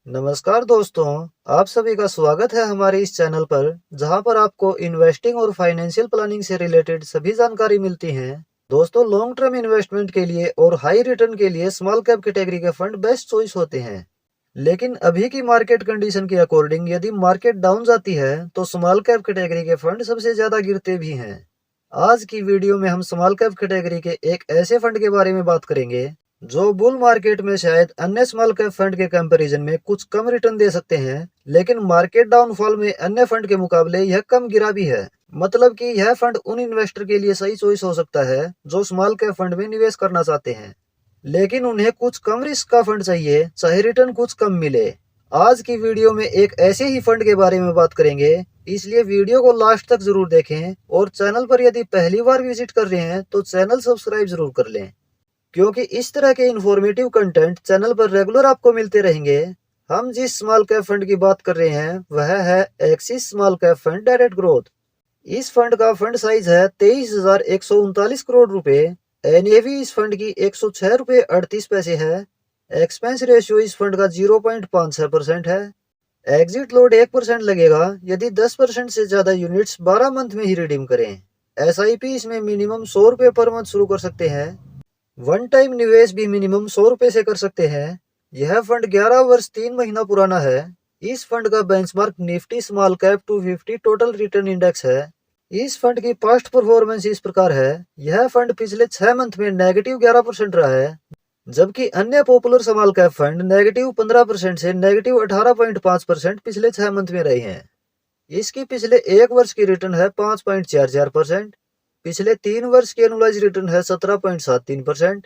नमस्कार दोस्तों, आप सभी का स्वागत है हमारे इस चैनल पर, जहां पर आपको इन्वेस्टिंग और फाइनेंशियल प्लानिंग से रिलेटेड सभी जानकारी मिलती है। दोस्तों, लॉन्ग टर्म इन्वेस्टमेंट के लिए और हाई रिटर्न के लिए स्मॉल कैप कैटेगरी के फंड बेस्ट चॉइस होते हैं। लेकिन अभी की मार्केट कंडीशन के अकॉर्डिंग यदि मार्केट डाउन जाती है तो स्मॉल कैप कैटेगरी के फंड सबसे ज्यादा गिरते भी हैं। आज की वीडियो में हम स्मॉल कैप कैटेगरी के एक ऐसे फंड के बारे में बात करेंगे जो बुल मार्केट में शायद अन्य स्मॉल कैप फंड के कंपैरिजन में कुछ कम रिटर्न दे सकते हैं, लेकिन मार्केट डाउनफॉल में अन्य फंड के मुकाबले यह कम गिरा भी है। मतलब कि यह फंड उन इन्वेस्टर के लिए सही चॉइस हो सकता है जो स्मॉल कैप फंड में निवेश करना चाहते हैं, लेकिन उन्हें कुछ कम रिस्क का फंड चाहिए, चाहे रिटर्न कुछ कम मिले। आज की वीडियो में एक ऐसे ही फंड के बारे में बात करेंगे, इसलिए वीडियो को लास्ट तक जरूर देखें और चैनल पर यदि पहली बार विजिट कर रहे हैं तो चैनल सब्सक्राइब जरूर कर लें, क्योंकि इस तरह के इंफॉर्मेटिव कंटेंट चैनल पर रेगुलर आपको मिलते रहेंगे। हम जिस स्मॉल कैप फंड की बात कर रहे हैं वह है axis small cap fund direct growth. इस फंड का फंड साइज है 23,139 करोड़ रुपए। एनएवी इस फंड की 106 रुपए 38 पैसे है। एक्सपेंस रेशियो इस फंड का 0.56% है। एग्जिट लोड 1% लगेगा यदि 10% से ज्यादा यूनिट्स 12 मंथ में ही रिडीम करें। एसआईपी इसमें मिनिमम 100 रुपए पर मंथ शुरू कर सकते हैं। वन टाइम निवेश भी मिनिमम 100 रुपए से कर सकते हैं। यह फंड 11 वर्ष 3 महीना पुराना है। इस फंड का benchmark Nifty small cap 250 total return index है। इस फंड की पास्ट परफॉर्मेंस इस प्रकार है। यह फंड पिछले 6 मंथ में नेगेटिव 11% रहा है, जबकि अन्य popular small cap fund negative 15% से नेगेटिव 18.5% पिछले 6 मंथ में रहे हैं। इसकी पिछले एक वर्ष की रिटर्न है 5.44%। पिछले 3 वर्ष की एनुलाइज रिटर्न है 17.73%।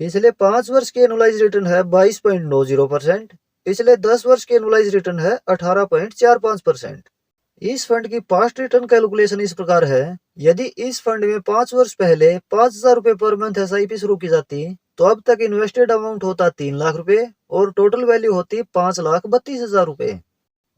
पिछले 5 वर्ष की एनुलाइज रिटर्न है 22.90%। पिछले 10 वर्ष की एनुलाइज रिटर्न है 18.45%। इस फंड की पास्ट रिटर्न कैलकुलेशन इस प्रकार है। यदि इस फंड में 5 वर्ष पहले 5,000 रुपए पर मंथ एसआईपी शुरू की जाती तो अब तक इन्वेस्टेड अमाउंट होता 3 लाख रुपए और टोटल वैल्यू होती 5,32,000 रुपए।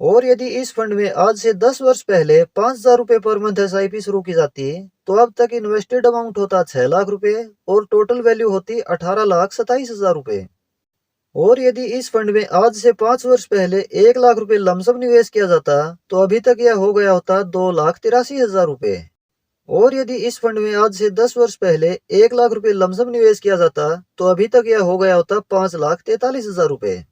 और यदि इस फंड में आज से 10 वर्ष पहले 5,000 रुपए पर मंथ एसआईपी शुरू की जाती तो अब तक इन्वेस्टेड अमाउंट होता 6 लाख रुपए और टोटल वैल्यू होती 18,27,000 रुपए। और यदि इस फंड में आज से 5 वर्ष पहले 1 लाख रुपए लमसम निवेश किया जाता तो अभी तक यह हो गया होता 2,83,000 रुपए। और यदि इस फंड में आज से 10 वर्ष पहले 1 लाख रुपए लमसम निवेश किया जाता तो अभी तक यह हो गया होता 5,43,000 रुपए।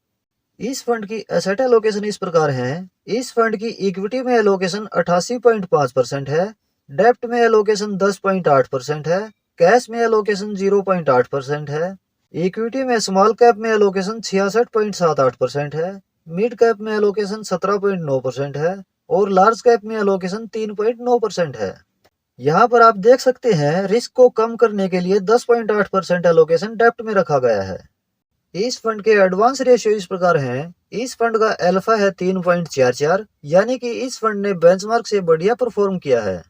इस फंड की एसेट एलोकेशन इस प्रकार है। इस फंड की इक्विटी में एलोकेशन 88.5% है, डेब्ट में एलोकेशन 10.8% है, कैश में एलोकेशन 0.8% है। इक्विटी में स्मॉल कैप में एलोकेशन 66.78% है, मिड कैप में एलोकेशन 17.9% है और लार्ज कैप में एलोकेशन 3.9% है। यहाँ पर आप देख सकते हैं रिस्क को कम करने के लिए 10.8% एलोकेशन डेब्ट में रखा गया है। इस फंड के एडवांस रेशियो इस प्रकार हैं। इस फंड का अल्फा है 3.44, यानी कि इस फंड ने बेंचमार्क से बढ़िया परफॉर्म किया है।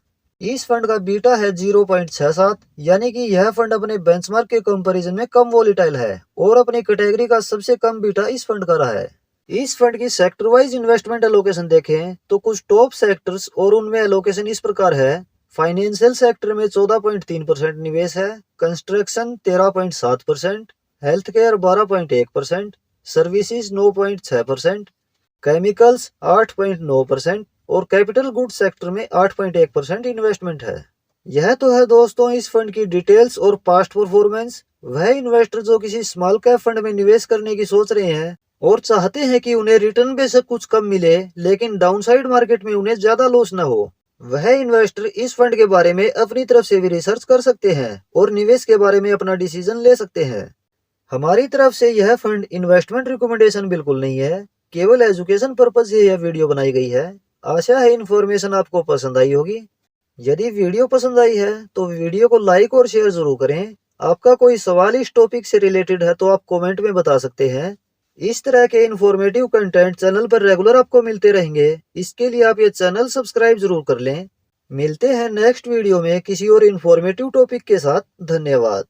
इस फंड का बीटा है 0.67, यानी कि यह फंड अपने बेंचमार्क के कंपैरिजन में कम वोलेटाइल है और अपनी कैटेगरी का सबसे कम बीटा इस फंड का रहा है। इस फंड की सेक्टर वाइज इन्वेस्टमेंट एलोकेशन देखें तो कुछ टॉप सेक्टर्स और उनमें एलोकेशन इस प्रकार है। फाइनेंशियल सेक्टर में 14.3% निवेश है, construction 13.7%, health care 12.1%, services 9.6%, chemicals 8.9% और कैपिटल गुड्स सेक्टर में 8.1% इन्वेस्टमेंट है। यह तो है दोस्तों इस फंड की डिटेल्स और पास्ट परफॉर्मेंस। वह इन्वेस्टर जो किसी स्मॉल कैप फंड में निवेश करने की सोच रहे हैं और चाहते हैं कि उन्हें रिटर्न बेशक कुछ कम मिले लेकिन डाउनसाइड मार्केट में उन्हें ज्यादा लॉस न हो, वह इन्वेस्टर इस फंड के बारे में अपनी तरफ से भी रिसर्च कर सकते हैं और निवेश के बारे में अपना डिसीजन ले सकते हैं। हमारी तरफ से यह फंड इन्वेस्टमेंट रिकमेंडेशन बिल्कुल नहीं है, केवल एजुकेशन पर्पज से यह वीडियो बनाई गई है। आशा है इन्फॉर्मेशन आपको पसंद आई होगी। यदि वीडियो पसंद आई है तो वीडियो को लाइक और शेयर जरूर करें। आपका कोई सवाल इस टॉपिक से रिलेटेड है तो आप कमेंट में बता सकते हैं। इस तरह के इन्फॉर्मेटिव कंटेंट चैनल पर रेगुलर आपको मिलते रहेंगे, इसके लिए आप ये चैनल सब्सक्राइब जरूर कर लें। मिलते हैं नेक्स्ट वीडियो में किसी और इन्फॉर्मेटिव टॉपिक के साथ। धन्यवाद।